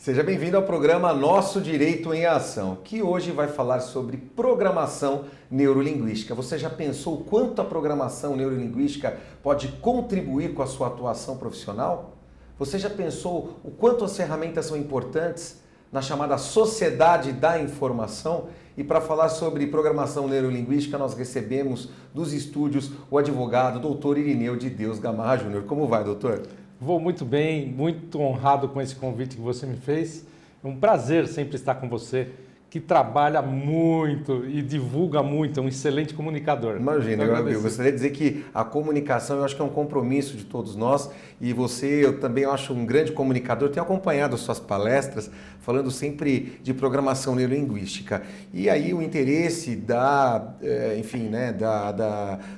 Seja bem-vindo ao programa Nosso Direito em Ação, que hoje vai falar sobre programação neurolinguística. Você já pensou o quanto a programação neurolinguística pode contribuir com a sua atuação profissional? Você já pensou o quanto as ferramentas são importantes na chamada sociedade da informação? E para falar sobre programação neurolinguística, nós recebemos dos estúdios o advogado doutor Irineu de Deus Gamarra Júnior. Como vai, doutor? Vou muito bem, muito honrado com esse convite que você me fez. É um prazer sempre estar com você, que trabalha muito e divulga muito, é um excelente comunicador. Imagina, eu gostaria de dizer que a comunicação eu acho que é um compromisso de todos nós e você, eu também acho um grande comunicador, tenho acompanhado as suas palestras falando sempre de programação neurolinguística. E aí o interesse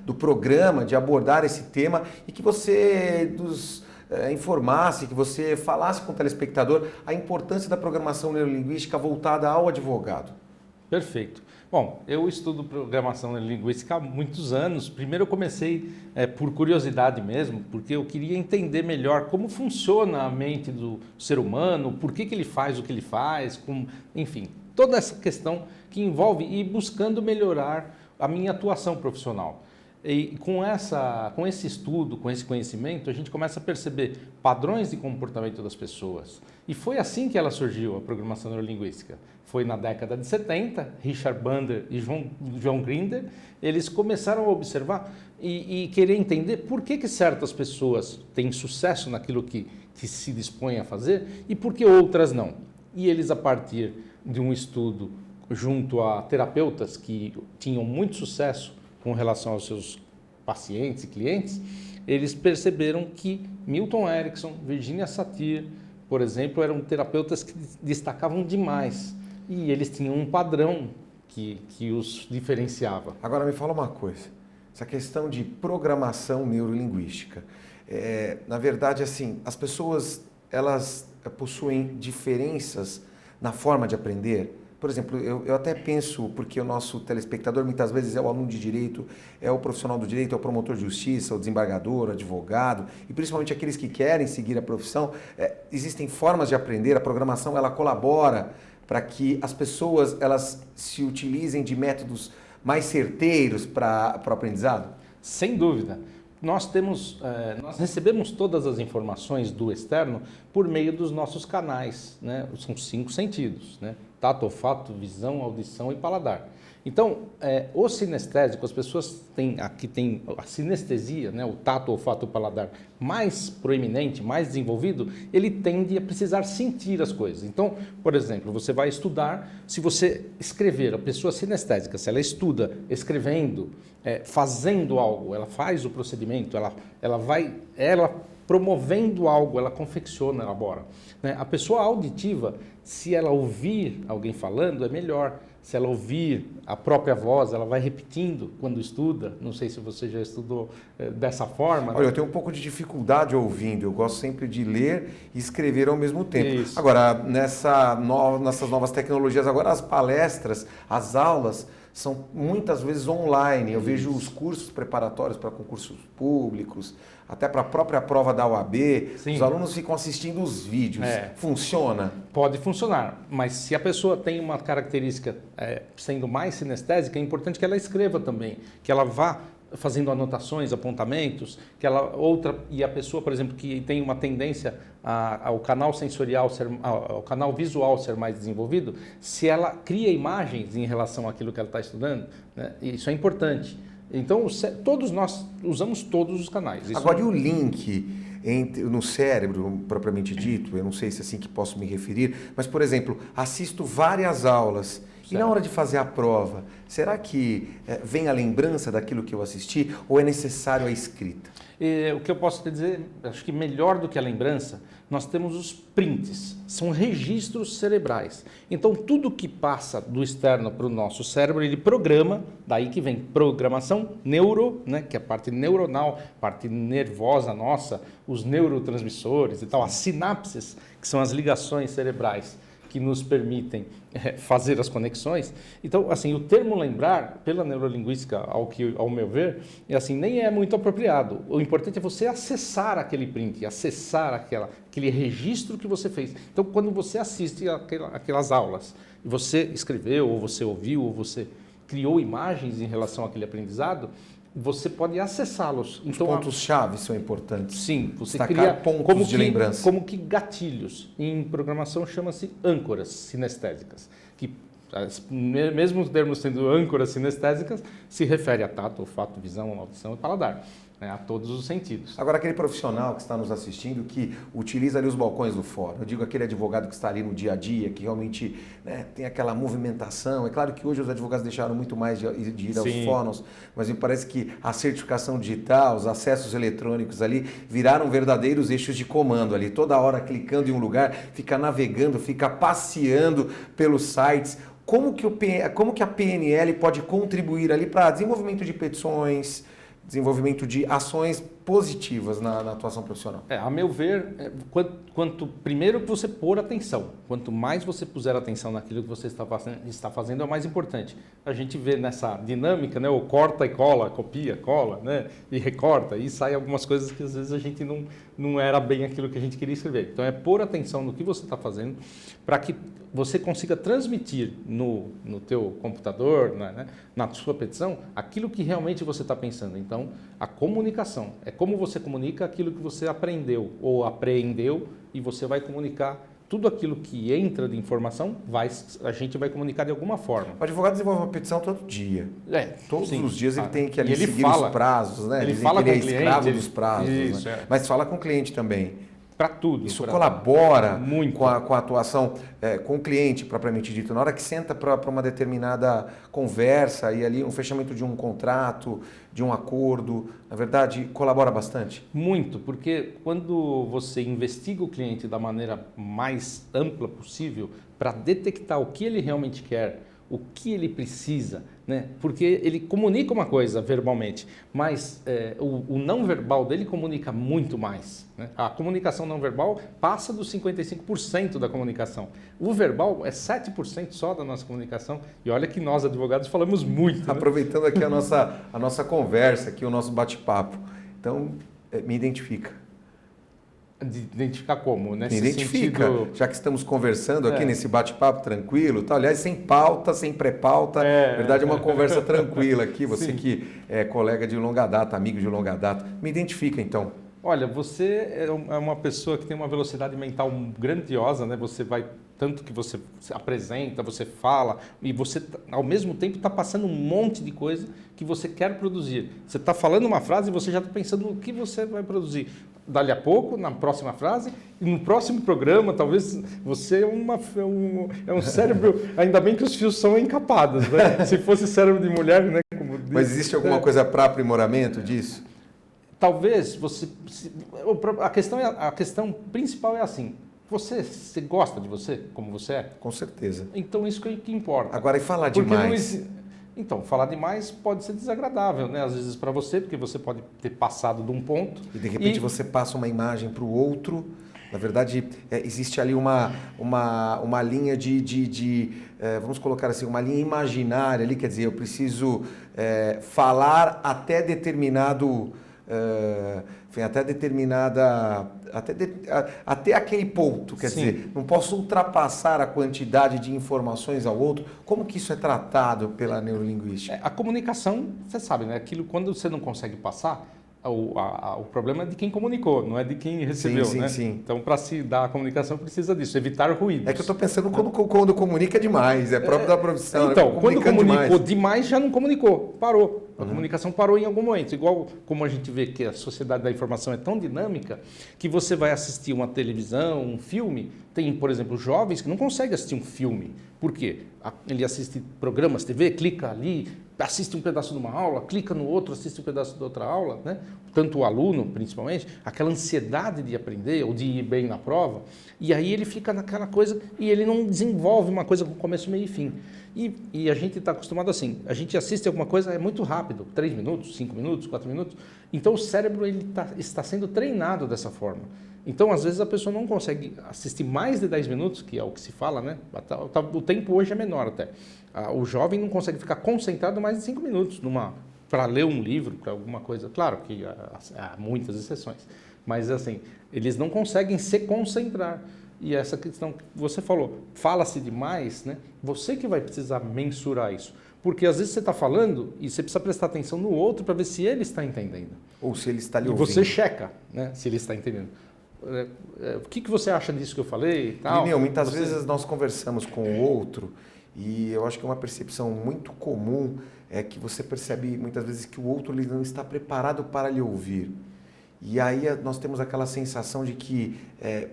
do programa de abordar esse tema e que você informasse, que você falasse com o telespectador a importância da programação neurolinguística voltada ao advogado. Perfeito. Bom, eu estudo programação neurolinguística há muitos anos. Primeiro eu comecei por curiosidade mesmo, porque eu queria entender melhor como funciona a mente do ser humano, por que ele faz o que ele faz, enfim, toda essa questão que envolve ir buscando melhorar a minha atuação profissional. E com esse estudo, com esse conhecimento, a gente começa a perceber padrões de comportamento das pessoas. E foi assim que ela surgiu, a programação neurolinguística. Foi na década de 70, Richard Bandler e John Grinder, eles começaram a observar e querer entender por que certas pessoas têm sucesso naquilo que se dispõem a fazer e por que outras não. E eles, a partir de um estudo junto a terapeutas que tinham muito sucesso com relação aos seus pacientes e clientes, eles perceberam que Milton Erickson, Virginia Satir, por exemplo, eram terapeutas que destacavam demais e eles tinham um padrão que os diferenciava. Agora me fala uma coisa, essa questão de programação neurolinguística, na verdade, assim, as pessoas elas possuem diferenças na forma de aprender. Por exemplo, eu até penso, porque o nosso telespectador muitas vezes é o aluno de direito, é o profissional do direito, é o promotor de justiça, o desembargador, o advogado, e principalmente aqueles que querem seguir a profissão, existem formas de aprender, a programação ela colabora para que as pessoas elas se utilizem de métodos mais certeiros para o aprendizado? Sem dúvida. Nós recebemos todas as informações do externo por meio dos nossos canais, né? São 5 sentidos, né? Tato, olfato, visão, audição e paladar. Então, o sinestésico, as pessoas que têm a sinestesia, né? O tato, olfato e paladar mais proeminente, mais desenvolvido, ele tende a precisar sentir as coisas. Então, por exemplo, você vai estudar, se você escrever, a pessoa sinestésica, se ela estuda escrevendo, fazendo algo, ela faz o procedimento, ela promovendo algo, ela confecciona, elabora. Né? A pessoa auditiva, se ela ouvir alguém falando, é melhor. Se ela ouvir a própria voz, ela vai repetindo quando estuda. Não sei se você já estudou dessa forma. Olha, eu tenho um pouco de dificuldade ouvindo. Eu gosto sempre de ler e escrever ao mesmo tempo. Isso. Agora, nessas novas tecnologias, agora as palestras, as aulas são muitas vezes online. Eu vejo os cursos preparatórios para concursos públicos, até para a própria prova da OAB. Sim. Os alunos ficam assistindo os vídeos. Funciona? Pode funcionar, mas se a pessoa tem uma característica sendo mais sinestésica, é importante que ela escreva também, que ela vá fazendo anotações, apontamentos, e a pessoa, por exemplo, que tem uma tendência ao canal sensorial, ao canal visual ser mais desenvolvido, se ela cria imagens em relação àquilo que ela está estudando, né, isso é importante. Então, todos nós usamos todos os canais. Agora, e o link no cérebro, propriamente dito, eu não sei se é assim que posso me referir, mas, por exemplo, assisto várias aulas. Certo. E na hora de fazer a prova, será que vem a lembrança daquilo que eu assisti ou é necessário a escrita? O que eu posso te dizer, acho que melhor do que a lembrança, nós temos os prints, são registros cerebrais. Então, tudo que passa do externo para o nosso cérebro, ele programa, daí que vem programação neuro, né, que é a parte neuronal, parte nervosa nossa, os neurotransmissores e tal, as sinapses, que são as ligações cerebrais. que nos permitem fazer as conexões. Então, assim, o termo lembrar, pela neurolinguística, ao meu ver, assim, nem é muito apropriado. O importante é você acessar aquele print, acessar aquele registro que você fez. Então, quando você assiste aquelas aulas, e você escreveu, ou você ouviu, ou você criou imagens em relação àquele aprendizado, você pode acessá-los. Os pontos-chave são importantes. Sim, você destacar cria pontos de lembrança. Como que gatilhos. Em programação chama-se âncoras sinestésicas, que mesmo os termos sendo âncoras sinestésicas, se refere a tato, olfato, visão, audição e paladar. A todos os sentidos. Agora, aquele profissional que está nos assistindo, que utiliza ali os balcões do fórum, eu digo aquele advogado que está ali no dia a dia, que realmente, né, tem aquela movimentação. É claro que hoje os advogados deixaram muito mais de ir aos fóruns, mas me parece que a certificação digital, os acessos eletrônicos ali, viraram verdadeiros eixos de comando ali. Toda hora clicando em um lugar, fica navegando, fica passeando pelos sites. Como que a PNL pode contribuir ali para desenvolvimento de petições, desenvolvimento de ações positivas na atuação profissional? A meu ver, quanto primeiro que você pôr atenção, quanto mais você puser atenção naquilo que você está fazendo, é o mais importante. A gente vê nessa dinâmica, né, o corta e cola, copia, cola, né, e recorta, e sai algumas coisas que às vezes a gente não era bem aquilo que a gente queria escrever. Então é pôr atenção no que você está fazendo para que você consiga transmitir no teu computador, na sua petição, aquilo que realmente você está pensando. Então, a comunicação é como você comunica aquilo que você aprendeu ou apreendeu, e você vai comunicar tudo aquilo que entra de informação, a gente vai comunicar de alguma forma. O advogado desenvolve uma petição todo dia. Todos os dias ele tem que ali ele seguir fala, os prazos, né? Ele Dizem fala que ele com o cliente, escravo dos prazos, isso, né? Mas fala com o cliente também. Para tudo. Isso colabora muito com a atuação com o cliente, propriamente dito. Na hora que senta para uma determinada conversa e ali um fechamento de um contrato, de um acordo, na verdade, colabora bastante? Muito, porque quando você investiga o cliente da maneira mais ampla possível para detectar o que ele realmente quer, o que ele precisa, né? Porque ele comunica uma coisa verbalmente, mas o não verbal dele comunica muito mais, né? A comunicação não verbal passa dos 55% da comunicação. O verbal é 7% só da nossa comunicação, e olha que nós, advogados, falamos muito. Né? Aproveitando aqui a nossa conversa, aqui, o nosso bate-papo. Então, me identifica. De identificar como? Nesse identifica, sentido... já que estamos conversando aqui nesse bate-papo tranquilo, tá? Aliás, sem pauta, sem pré-pauta, na verdade é uma conversa tranquila aqui, você Sim. que é colega de longa data, amigo de longa data, me identifica então. Olha, você é uma pessoa que tem uma velocidade mental grandiosa, né? Você vai, tanto que você apresenta, você fala, e você, ao mesmo tempo, está passando um monte de coisa que você quer produzir. Você está falando uma frase e você já está pensando no que você vai produzir. Dali a pouco, na próxima frase, e no próximo programa, talvez você é um cérebro, ainda bem que os fios são encapados, né? Se fosse cérebro de mulher, né? Mas existe alguma coisa para aprimoramento disso? Talvez você... A questão principal é assim, você gosta de você, como você é? Com certeza. Então isso que importa. Agora, e falar demais? Então, falar demais pode ser desagradável, né? Às vezes para você, porque você pode ter passado de um ponto. E de repente você passa uma imagem para o outro. Na verdade, existe ali uma linha vamos colocar assim, uma linha imaginária ali, quer dizer, eu preciso falar até determinado... até aquele ponto, quer Sim. dizer, não posso ultrapassar a quantidade de informações ao outro. Como que isso é tratado pela neurolinguística? A comunicação, você sabe, né? Aquilo, quando você não consegue passar, o problema é de quem comunicou, não é de quem recebeu, sim, né? Sim. Então, para se dar a comunicação, precisa disso, evitar ruídos. É que eu estou pensando quando comunica demais, é próprio da profissão. Então, né? quando comunicou demais, já não comunicou, parou. A comunicação parou em algum momento. Igual como a gente vê que a sociedade da informação é tão dinâmica, que você vai assistir uma televisão, um filme, tem, por exemplo, jovens que não conseguem assistir um filme. Por quê? Ele assiste programas TV, clica ali, assiste um pedaço de uma aula, clica no outro, assiste um pedaço de outra aula, né? Tanto o aluno, principalmente, aquela ansiedade de aprender ou de ir bem na prova, e aí ele fica naquela coisa e ele não desenvolve uma coisa com começo, meio e fim. E a gente está acostumado assim, a gente assiste alguma coisa, é muito rápido, 3 minutos, 5 minutos, 4 minutos. Então o cérebro está sendo treinado dessa forma. Então, às vezes, a pessoa não consegue assistir mais de 10 minutos, que é o que se fala, né? O tempo hoje é menor até. O jovem não consegue ficar concentrado mais de 5 minutos para ler um livro, para alguma coisa. Claro que há muitas exceções, mas assim, eles não conseguem se concentrar. E essa questão que você falou, fala-se demais, né? Você que vai precisar mensurar isso. Porque às vezes você está falando e você precisa prestar atenção no outro para ver se ele está entendendo. Ou se ele está lhe ouvindo. E você checa, né, se ele está entendendo. O que você acha disso que eu falei? Lineu, muitas vezes nós conversamos com o outro e eu acho que uma percepção muito comum é que você percebe muitas vezes que o outro ele não está preparado para lhe ouvir. E aí nós temos aquela sensação de que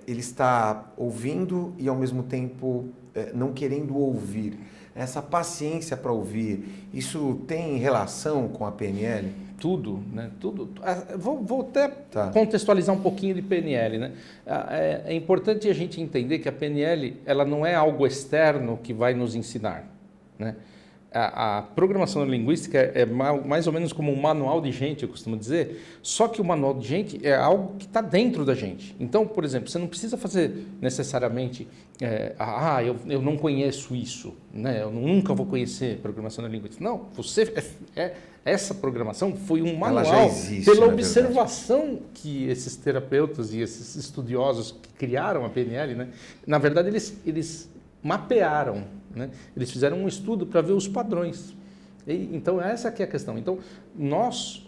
ele está ouvindo e ao mesmo tempo não querendo ouvir. Essa paciência para ouvir, isso tem relação com a PNL? Tudo, né? Tudo. Vou até contextualizar um pouquinho de PNL, né? É importante a gente entender que a PNL ela não é algo externo que vai nos ensinar, né? A programação linguística é mais ou menos como um manual de gente, eu costumo dizer, só que o manual de gente é algo que está dentro da gente. Então, por exemplo, você não precisa fazer necessariamente, eu não conheço isso, né? Eu nunca vou conhecer programação linguística. Não, essa programação foi um manual já existe, pela observação que esses terapeutas e esses estudiosos que criaram a PNL, né? Na verdade, eles mapearam, né? Eles fizeram um estudo para ver os padrões. Então, essa aqui é a questão. Então, nós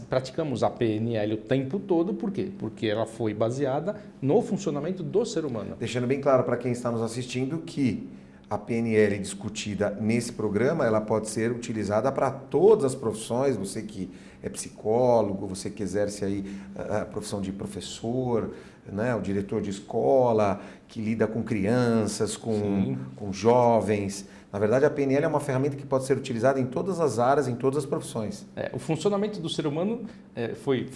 praticamos a PNL o tempo todo, por quê? Porque ela foi baseada no funcionamento do ser humano. Deixando bem claro para quem está nos assistindo que a PNL discutida nesse programa, ela pode ser utilizada para todas as profissões, você que é psicólogo, você que exerce aí a profissão de professor, né, o diretor de escola, que lida com crianças, com jovens. Na verdade, a PNL é uma ferramenta que pode ser utilizada em todas as áreas, em todas as profissões. O funcionamento do ser humano foi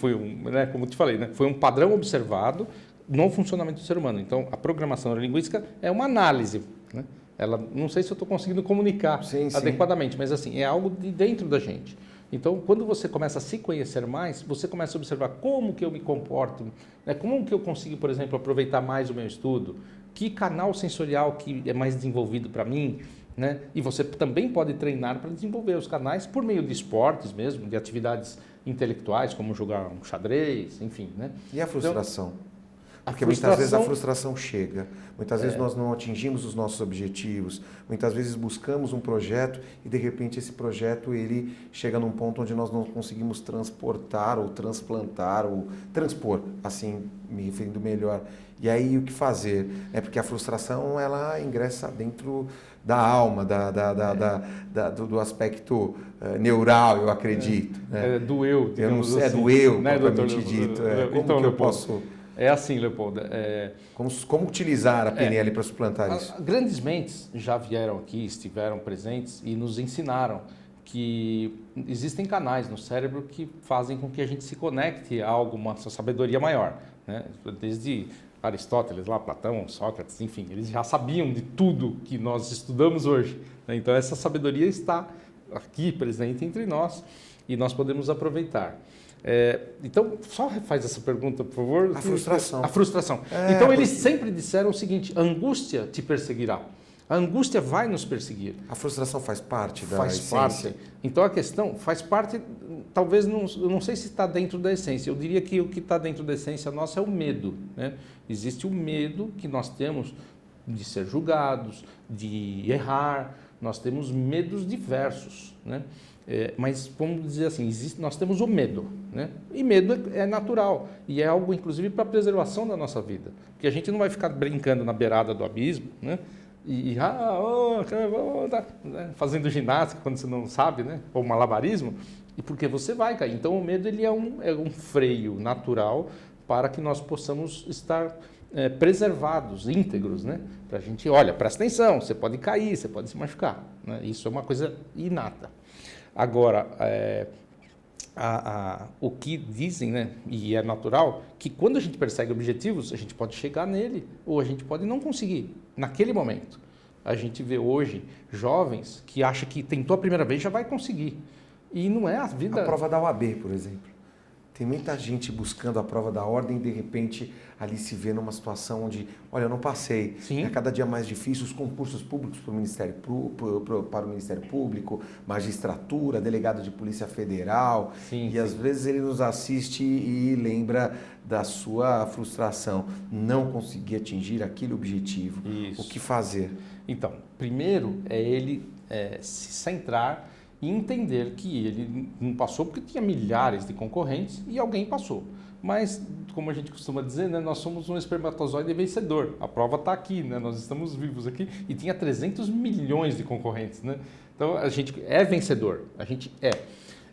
né, como eu te falei, né, foi um padrão observado no funcionamento do ser humano. Então, a programação neurolinguística é uma análise, né? Ela, não sei se eu estou conseguindo comunicar adequadamente, mas assim, é algo de dentro da gente. Então, quando você começa a se conhecer mais, você começa a observar como que eu me comporto, né? Como que eu consigo, por exemplo, aproveitar mais o meu estudo, que canal sensorial que é mais desenvolvido para mim, né? E você também pode treinar para desenvolver os canais por meio de esportes mesmo, de atividades intelectuais, como jogar um xadrez, enfim, né? E a frustração? Porque muitas vezes a frustração chega, muitas vezes nós não atingimos os nossos objetivos, muitas vezes buscamos um projeto e de repente esse projeto ele chega num ponto onde nós não conseguimos transportar ou transplantar ou transpor, assim me referindo melhor. E aí o que fazer? Porque a frustração ela ingressa dentro da alma, do aspecto neural, eu acredito. Né? Do eu, digamos assim. Do eu, né, propriamente dito. Como então, que eu posso... É assim, Leopoldo. Como utilizar a PNL para suplantar isso? Grandes mentes já vieram aqui, estiveram presentes e nos ensinaram que existem canais no cérebro que fazem com que a gente se conecte a alguma sabedoria maior, né? Desde Aristóteles, lá, Platão, Sócrates, enfim, eles já sabiam de tudo que nós estudamos hoje, né? Então, essa sabedoria está aqui presente entre nós e nós podemos aproveitar. Então, só faz essa pergunta, por favor. A frustração. A frustração. Então, eles sempre disseram o seguinte: a angústia te perseguirá. A angústia vai nos perseguir. A frustração faz parte da essência? Faz parte. Então, a questão faz parte, talvez, eu não sei se está dentro da essência. Eu diria que o que está dentro da essência nossa é o medo, né? Existe o medo que nós temos de ser julgados, de errar. Nós temos medos diversos, né? Mas vamos dizer assim, nós temos o medo, né? E medo é natural e é algo inclusive para a preservação da nossa vida, porque a gente não vai ficar brincando na beirada do abismo, né? Fazendo ginástica quando você não sabe, né? Ou malabarismo, e porque você vai cair. Então o medo ele é um freio natural para que nós possamos estar preservados, íntegros, né? Para a gente, olha, presta atenção, você pode cair, você pode se machucar, né? Isso é uma coisa inata. Agora, o que dizem, né, e é natural, que quando a gente persegue objetivos, a gente pode chegar nele ou a gente pode não conseguir naquele momento. A gente vê hoje jovens que acham que tentou a primeira vez já vai conseguir. E não é a vida... A prova da OAB, por exemplo. Tem muita gente buscando a prova da ordem e, de repente, ali se vê numa situação onde, olha, eu não passei. Sim. É cada dia mais difícil os concursos públicos para o Ministério Público, magistratura, delegado de Polícia Federal. Sim, às vezes ele nos assiste e lembra da sua frustração. Não conseguir atingir aquele objetivo. Isso. O que fazer? Então, primeiro é ele se centrar e entender que ele não passou porque tinha milhares de concorrentes e alguém passou. Mas, como a gente costuma dizer, né, nós somos um espermatozoide vencedor. A prova está aqui, né, nós estamos vivos aqui e tinha 300 milhões de concorrentes. Né? Então, a gente é vencedor, a gente é.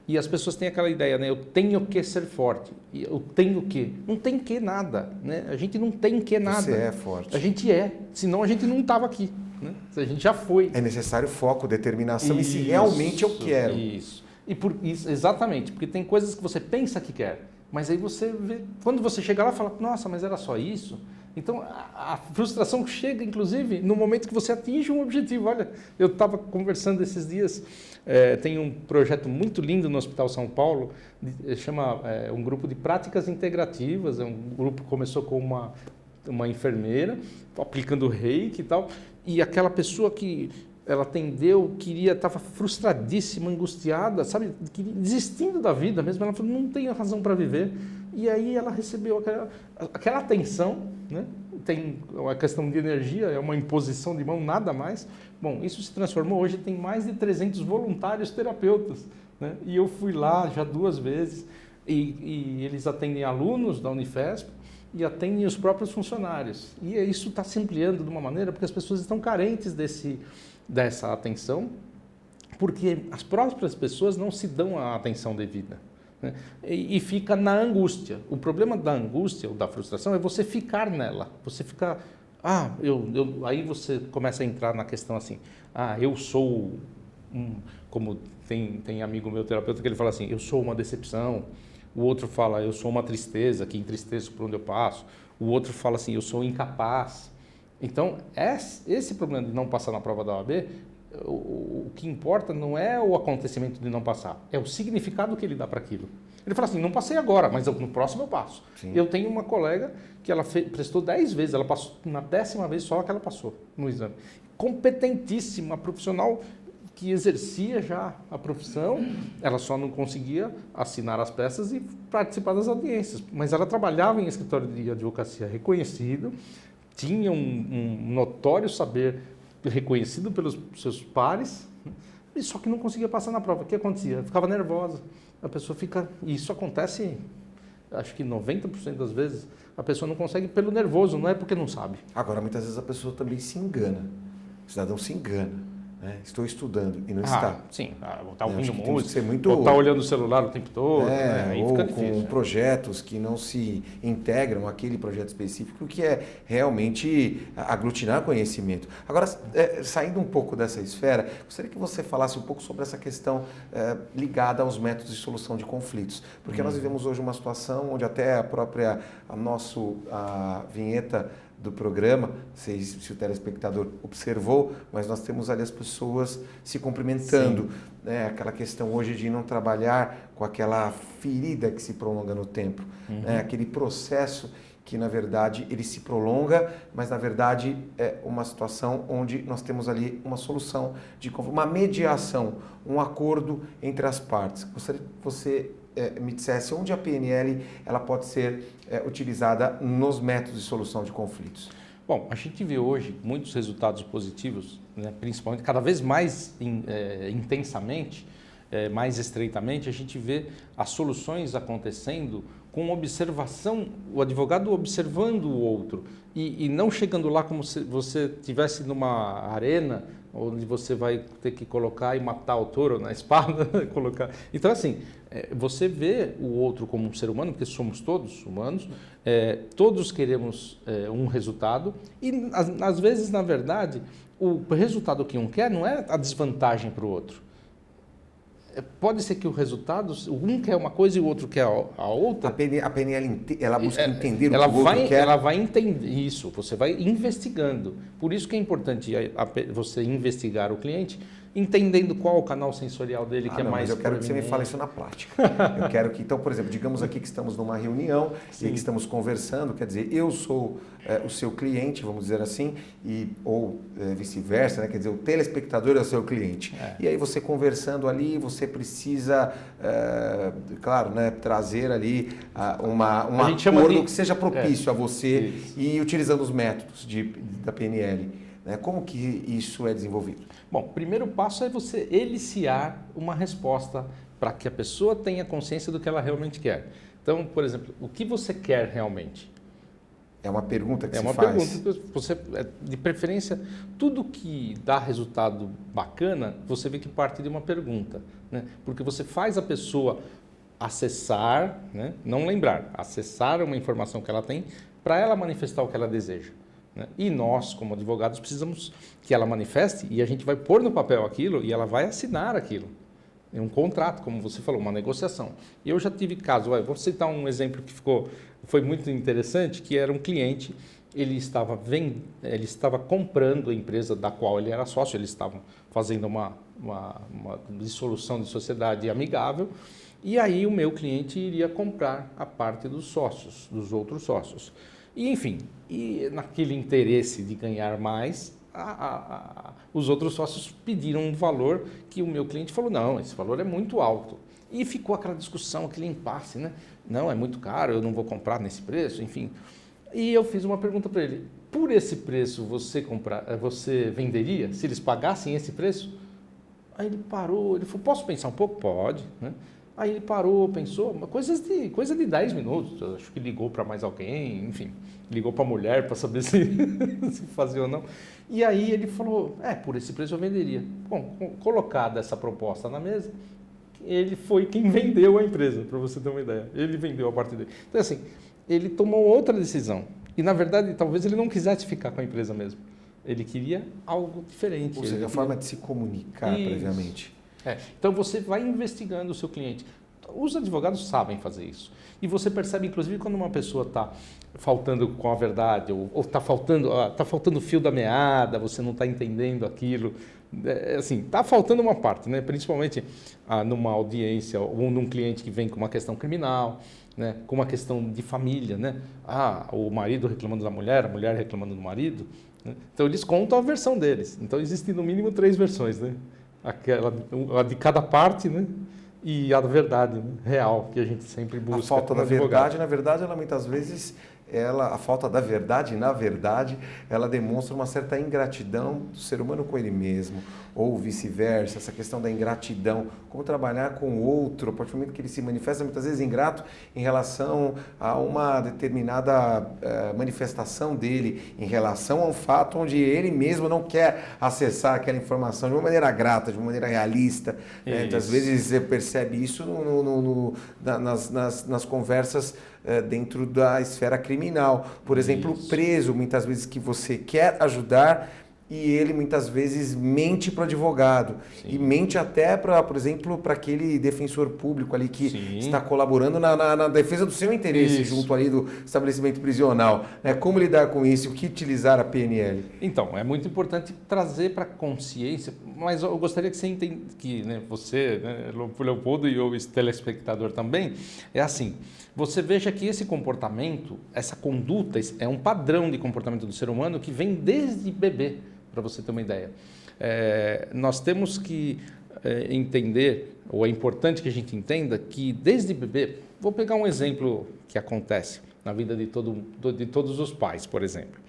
E as pessoas têm aquela ideia, né? Eu tenho que ser forte. E eu tenho que. Não tem que nada. Né? A gente não tem que nada. Você é forte. A gente é. Senão a gente não estava aqui. Né? A gente já foi. É necessário foco, determinação e se realmente eu quero. Isso. Isso. Exatamente. Porque tem coisas que você pensa que quer. Mas aí você vê. Quando você chega lá, fala, nossa, mas era só isso? Então, a frustração chega, inclusive, no momento que você atinge um objetivo. Olha, eu estava conversando esses dias, tem um projeto muito lindo no Hospital São Paulo, chama um grupo de práticas integrativas, um grupo que começou com uma enfermeira, aplicando reiki e tal, e aquela pessoa que ela atendeu, estava frustradíssima, angustiada, sabe, desistindo da vida mesmo, ela falou, não tenho razão para viver. E aí ela recebeu aquela atenção, né? Tem a questão de energia, é uma imposição de mão, nada mais. Bom, isso se transformou, hoje tem mais de 300 voluntários terapeutas. Né? E eu fui lá já 2 vezes, e eles atendem alunos da Unifesp e atendem os próprios funcionários. E isso está se ampliando de uma maneira, porque as pessoas estão carentes dessa atenção, porque as próprias pessoas não se dão a atenção devida. Né? E fica na angústia. O problema da angústia ou da frustração é você ficar nela. Você ficar... aí você começa a entrar na questão assim, eu sou como tem amigo meu terapeuta que ele fala assim, eu sou uma decepção. O outro fala, eu sou uma tristeza, que entristeço por onde eu passo. O outro fala assim, eu sou incapaz. Então, esse problema de não passar na prova da OAB, o que importa não é o acontecimento de não passar, é o significado que ele dá para aquilo. Ele fala assim, não passei agora, mas no próximo eu passo. Sim. Eu tenho uma colega que ela prestou 10 vezes, ela passou na 10ª vez só que ela passou no exame. Competentíssima, profissional que exercia já a profissão, ela só não conseguia assinar as peças e participar das audiências. Mas ela trabalhava em escritório de advocacia reconhecido, tinha um notório saber reconhecido pelos seus pares, só que não conseguia passar na prova. O que acontecia? Ficava nervosa. A pessoa fica... E isso acontece, acho que 90% das vezes, a pessoa não consegue pelo nervoso, não é porque não sabe. Agora, muitas vezes a pessoa também se engana. O cidadão se engana. Né? Estou estudando e não está. Sim, está ouvindo música, muito... ou está olhando o celular o tempo todo, né? Aí ou fica com difícil. Projetos que não se integram àquele projeto específico, que é realmente aglutinar conhecimento. Agora, saindo um pouco dessa esfera, gostaria que você falasse um pouco sobre essa questão ligada aos métodos de solução de conflitos, porque nós vivemos hoje uma situação onde até a vinheta do programa, sei se o telespectador observou, mas nós temos ali as pessoas se cumprimentando, né? Aquela questão hoje de não trabalhar com aquela ferida que se prolonga no tempo, né? Aquele processo que na verdade ele se prolonga, mas na verdade é uma situação onde nós temos ali uma solução, uma mediação, um acordo entre as partes. Gostaria que você me dissesse onde a PNL ela pode ser utilizada nos métodos de solução de conflitos. Bom, a gente vê hoje muitos resultados positivos, né, principalmente cada vez mais intensamente, mais estreitamente, a gente vê as soluções acontecendo com observação, o advogado observando o outro e não chegando lá como se você estivesse numa arena onde você vai ter que colocar e matar o touro na espada. Colocar. Então, assim, você vê o outro como um ser humano, porque somos todos humanos, todos queremos um resultado e, às vezes, na verdade, o resultado que um quer não é a desvantagem para o outro. pode ser que o resultado, um quer uma coisa e o outro quer a outra. A PNL, ela busca entender o que ela o outro quer. Ela vai entender isso, você vai investigando. Por isso que é importante você investigar o cliente, entendendo qual o canal sensorial dele que é mais. Mas eu quero que você me fale isso na prática. Eu quero que, então, por exemplo, digamos aqui que estamos numa reunião e que estamos conversando, quer dizer, eu sou o seu cliente, vamos dizer assim, ou vice-versa, né? Quer dizer, o telespectador é o seu cliente. E aí você conversando ali, você precisa, claro, né, trazer ali um acordo que seja propício a você e utilizando os métodos da PNL. Como que isso é desenvolvido? Bom, o primeiro passo é você eliciar uma resposta para que a pessoa tenha consciência do que ela realmente quer. Então, por exemplo, o que você quer realmente? É uma pergunta que se faz. É uma pergunta. Você, de preferência, tudo que dá resultado bacana, você vê que parte de uma pergunta. Né? Porque você faz a pessoa acessar, né? Não lembrar, acessar uma informação que ela tem para ela manifestar o que ela deseja. E nós, como advogados, precisamos que ela manifeste e a gente vai pôr no papel aquilo e ela vai assinar aquilo. É um contrato, como você falou, uma negociação. E eu já tive caso, vou citar um exemplo que foi muito interessante, que era um cliente, ele estava comprando a empresa da qual ele era sócio, eles estavam fazendo uma dissolução de sociedade amigável, e aí o meu cliente iria comprar a parte dos sócios, dos outros sócios. E, enfim, naquele interesse de ganhar mais, os outros sócios pediram um valor que o meu cliente falou, não, esse valor é muito alto. E ficou aquela discussão, aquele impasse, né? Não, é muito caro, eu não vou comprar nesse preço, enfim. E eu fiz uma pergunta para ele, por esse preço você venderia, se eles pagassem esse preço? Aí ele parou, ele falou, posso pensar um pouco? Pode, né? Aí ele parou, pensou, coisa de 10 minutos, eu acho que ligou para mais alguém, enfim, ligou para a mulher para saber se fazia ou não. E aí ele falou, por esse preço eu venderia. Bom, colocada essa proposta na mesa, ele foi quem vendeu a empresa, para você ter uma ideia. Ele vendeu a parte dele. Então, assim, ele tomou outra decisão. E, na verdade, talvez ele não quisesse ficar com a empresa mesmo. Ele queria algo diferente. Ou seja, a forma de se comunicar previamente. Então, você vai investigando o seu cliente. Os advogados sabem fazer isso. E você percebe, inclusive, quando uma pessoa está faltando com a verdade ou está faltando o fio da meada, você não está entendendo aquilo. Assim, está faltando uma parte, né? Principalmente numa audiência ou num cliente que vem com uma questão criminal, né? Com uma questão de família, né? O marido reclamando da mulher, a mulher reclamando do marido. Né? Então, eles contam a versão deles. Então, existem no mínimo 3 versões, né? A de cada parte, né? E a verdade, né? Real, que a gente sempre busca. A falta da verdade, na verdade, ela muitas vezes, a falta da verdade, na verdade, ela demonstra uma certa ingratidão do ser humano com ele mesmo, ou vice-versa, essa questão da ingratidão, como trabalhar com o outro, a partir do momento que ele se manifesta muitas vezes ingrato em relação a uma determinada manifestação dele, em relação a um fato onde ele mesmo não quer acessar aquela informação de uma maneira grata, de uma maneira realista. Às vezes você percebe isso nas conversas dentro da esfera criminal. Por exemplo, o preso, muitas vezes que você quer ajudar e ele muitas vezes mente para o advogado. Sim. E mente até, por exemplo, para aquele defensor público ali que Sim. está colaborando na defesa do seu interesse junto ali do estabelecimento prisional. Como lidar com isso? O que utilizar a PNL? Então, é muito importante trazer para a consciência, mas eu gostaria que você entenda, que você, Leopoldo e o telespectador também, é assim, você veja que esse comportamento, essa conduta, é um padrão de comportamento do ser humano que vem desde bebê, para você ter uma ideia. Nós temos que entender, ou é importante que a gente entenda, que desde bebê, vou pegar um exemplo que acontece na vida de todos os pais, por exemplo.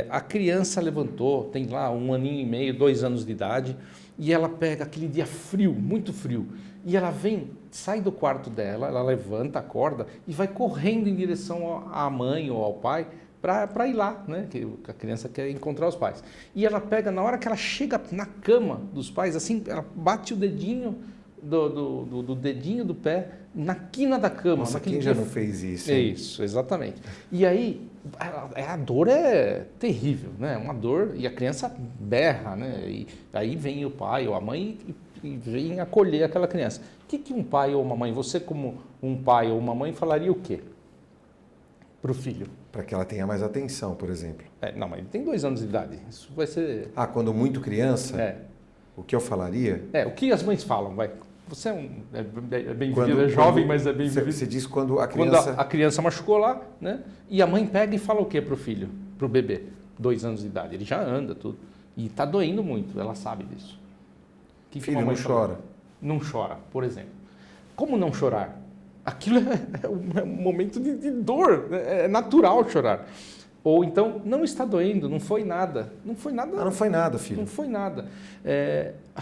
A criança levantou, tem lá 1 aninho e meio, 2 anos de idade, e ela pega aquele dia frio, muito frio, e ela sai do quarto dela, ela levanta, acorda e vai correndo em direção à mãe ou ao pai para ir lá, né? Que a criança quer encontrar os pais. E ela pega, na hora que ela chega na cama dos pais, assim, ela bate o dedinho do dedinho do pé na quina da cama. Nossa, quem já não fez isso? É isso, exatamente. E aí, a dor é terrível, né? Uma dor, e a criança berra, né? E aí vem o pai ou a mãe e e vem acolher aquela criança. O que um pai ou uma mãe, você como um pai ou uma mãe, falaria o quê para o filho? Para que ela tenha mais atenção, por exemplo. Não, mas ele tem 2 anos de idade. Isso vai ser... Quando muito criança, o que eu falaria... o que as mães falam, vai. Você é bem vivido, é jovem, mas é bem vivido. Você diz quando a criança... Quando a criança machucou lá, né? E a mãe pega e fala o quê para o filho, para o bebê? 2 anos de idade. Ele já anda, tudo. E está doendo muito, ela sabe disso. Filho, não chora. Não chora, por exemplo. Como não chorar? Aquilo é um momento de dor, é natural chorar. Ou então, não está doendo, não foi nada. Não foi nada. Não foi nada, filho. Não foi nada.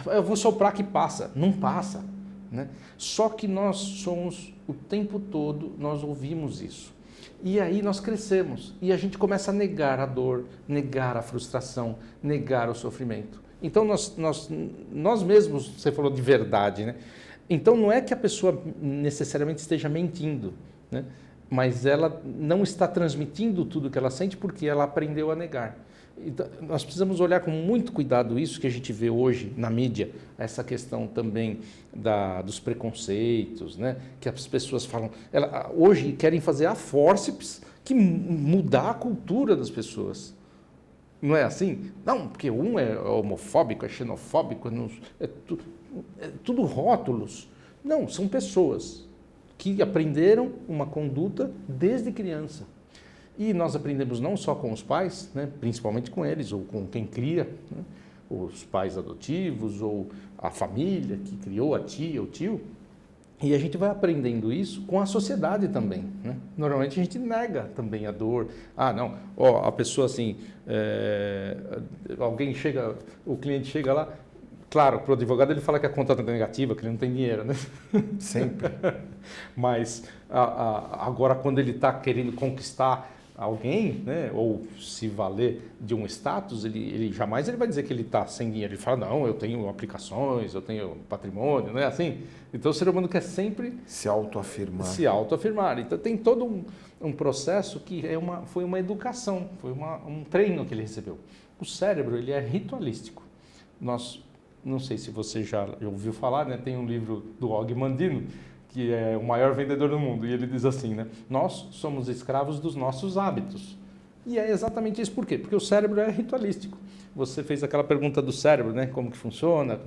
Eu vou soprar que passa. Não passa. Né? Só que nós somos, o tempo todo, nós ouvimos isso. E aí nós crescemos. E a gente começa a negar a dor, negar a frustração, negar o sofrimento. Então, nós mesmos, você falou de verdade, né? Então, não é que a pessoa necessariamente esteja mentindo, né? Mas ela não está transmitindo tudo que ela sente porque ela aprendeu a negar. Então, nós precisamos olhar com muito cuidado isso que a gente vê hoje na mídia, essa questão também dos preconceitos, né? Que as pessoas falam... hoje querem fazer a fórceps que mudar a cultura das pessoas. Não é assim? Não, porque um é homofóbico, é xenofóbico, é tudo rótulos. Não, são pessoas que aprenderam uma conduta desde criança. E nós aprendemos não só com os pais, né, principalmente com eles, ou com quem cria, né, os pais adotivos, ou a família que criou a tia, o tio. E a gente vai aprendendo isso com a sociedade também, né? Normalmente a gente nega também a dor. Não, a pessoa assim, alguém chega, o cliente chega lá, claro, para o advogado ele fala que a conta está negativa, que ele não tem dinheiro, né? Sempre. Mas agora quando ele está querendo conquistar alguém, né, ou se valer de um status, ele jamais vai dizer que ele está sem dinheiro. Ele fala, não, eu tenho aplicações, eu tenho patrimônio, não é assim? Então o ser humano quer sempre se autoafirmar. Se autoafirmar. Então tem todo um processo que foi uma educação, foi um treino que ele recebeu. O cérebro, ele é ritualístico. Não sei se você já ouviu falar, né? Tem um livro do Og Mandino, que é o maior vendedor do mundo, e ele diz assim, né? Nós somos escravos dos nossos hábitos. E é exatamente isso. Por quê? Porque o cérebro é ritualístico. Você fez aquela pergunta do cérebro, né? Como que funciona?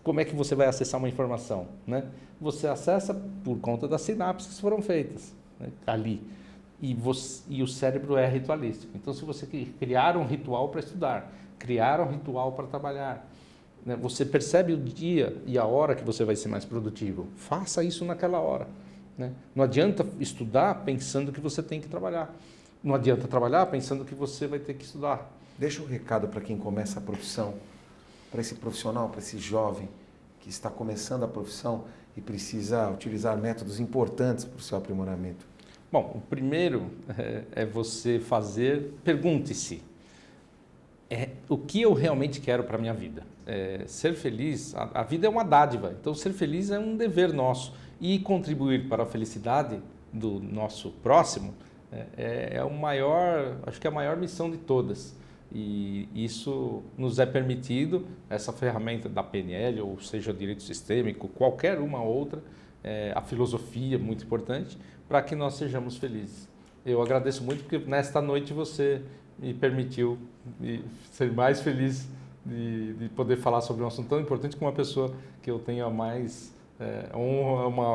Como é que você vai acessar uma informação, né? Você acessa por conta das sinapses que foram feitas, né, ali. E o cérebro é ritualístico. Então, se você criar um ritual para estudar, criar um ritual para trabalhar, né, você percebe o dia e a hora que você vai ser mais produtivo. Faça isso naquela hora, né? Não adianta estudar pensando que você tem que trabalhar. Não adianta trabalhar pensando que você vai ter que estudar. Deixa um recado para quem começa a profissão, para esse profissional, para esse jovem que está começando a profissão e precisa utilizar métodos importantes para o seu aprimoramento. Bom, o primeiro é você pergunte-se, o que eu realmente quero para a minha vida? Ser feliz, a vida é uma dádiva, então ser feliz é um dever nosso. E contribuir para a felicidade do nosso próximo acho que é a maior missão de todas. E isso nos é permitido, essa ferramenta da PNL, ou seja, o direito sistêmico, qualquer uma outra, a filosofia é muito importante, para que nós sejamos felizes. Eu agradeço muito porque nesta noite você me permitiu ser mais feliz de poder falar sobre um assunto tão importante com uma pessoa que eu tenho uma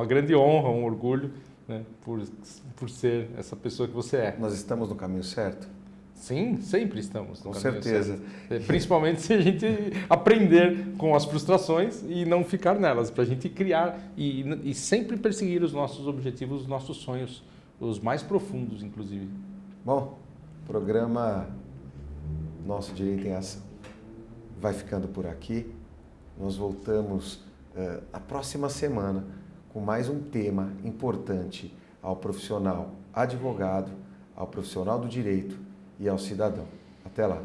grande honra, um orgulho, né, por ser essa pessoa que você é. Nós estamos no caminho certo? Sim, sempre estamos no caminho certeza. Certo. Principalmente se a gente aprender com as frustrações e não ficar nelas, para a gente criar e sempre perseguir os nossos objetivos, os nossos sonhos, os mais profundos, inclusive. Bom, programa Nosso Direito em Ação vai ficando por aqui. Nós voltamos a próxima semana com mais um tema importante ao profissional advogado, ao profissional do direito e ao cidadão. Até lá!